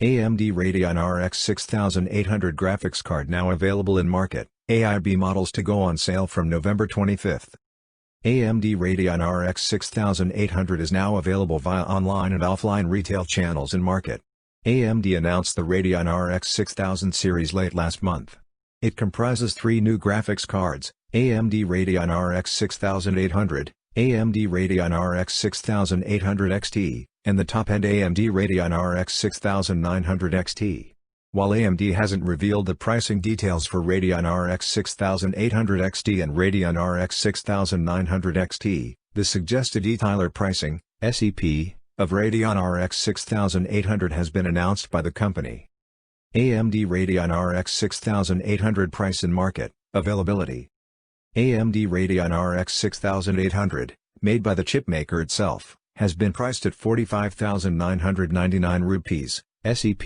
AMD Radeon RX 6800 graphics card now available in market, AIB models to go on sale from November 25. AMD Radeon RX 6800 is now available via online and offline retail channels in market. AMD announced the Radeon RX 6000 series late last month. It comprises three new graphics cards, AMD Radeon RX 6800, AMD Radeon RX 6800 XT, and the top-end AMD Radeon RX 6900 XT. While AMD hasn't revealed the pricing details for Radeon RX 6800 XT and Radeon RX 6900 XT, the suggested detailer pricing, SEP, of Radeon RX 6800 has been announced by the company. AMD Radeon RX 6800 price and market, availability. AMD Radeon RX 6800, made by the chipmaker itself, has been priced at 45,999 rupees, SEP,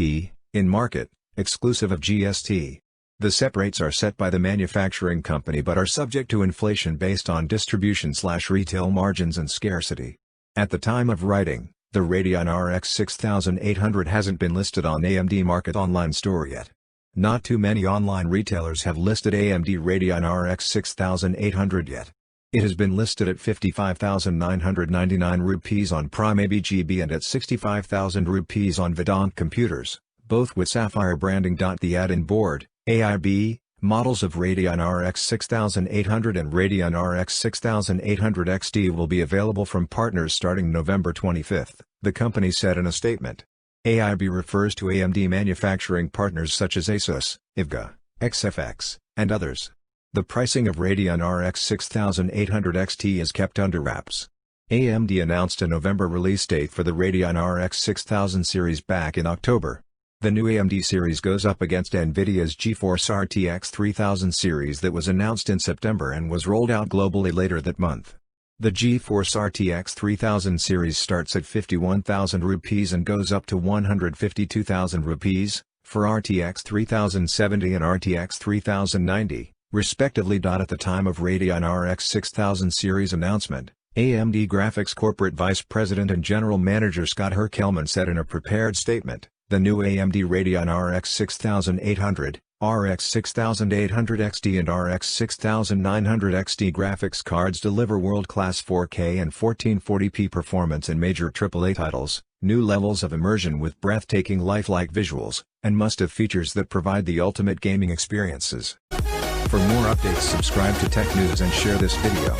in market, exclusive of GST. The SEP rates are set by the manufacturing company but are subject to inflation based on distribution/retail margins and scarcity. At the time of writing, the Radeon RX 6800 hasn't been listed on AMD Market online store yet. Not too many online retailers have listed AMD Radeon RX 6800 yet. It has been listed at 55,999 rupees on Prime ABGB and at 65,000 rupees on Vedant Computers, both with Sapphire branding. The add-in board, AIB, models of Radeon RX 6800 and Radeon RX 6800 XT will be available from partners starting November 25, the company said in a statement. AIB refers to AMD manufacturing partners such as ASUS, IVGA, XFX, and others. The pricing of Radeon RX 6800 XT is kept under wraps. AMD announced a November release date for the Radeon RX 6000 series back in October. The new AMD series goes up against NVIDIA's GeForce RTX 3000 series that was announced in September and was rolled out globally later that month. The GeForce RTX 3000 series starts at 51,000 rupees and goes up to 152,000 rupees, for RTX 3070 and RTX 3090, respectively. At the time of Radeon RX 6000 series announcement, AMD Graphics Corporate Vice President and General Manager Scott Herkelman said in a prepared statement, "The new AMD Radeon RX 6800, RX 6800 XT and RX 6900 XT graphics cards deliver world-class 4K and 1440p performance in major AAA titles, new levels of immersion with breathtaking lifelike visuals, and must-have features that provide the ultimate gaming experiences." For more updates, subscribe to Tech News and share this video.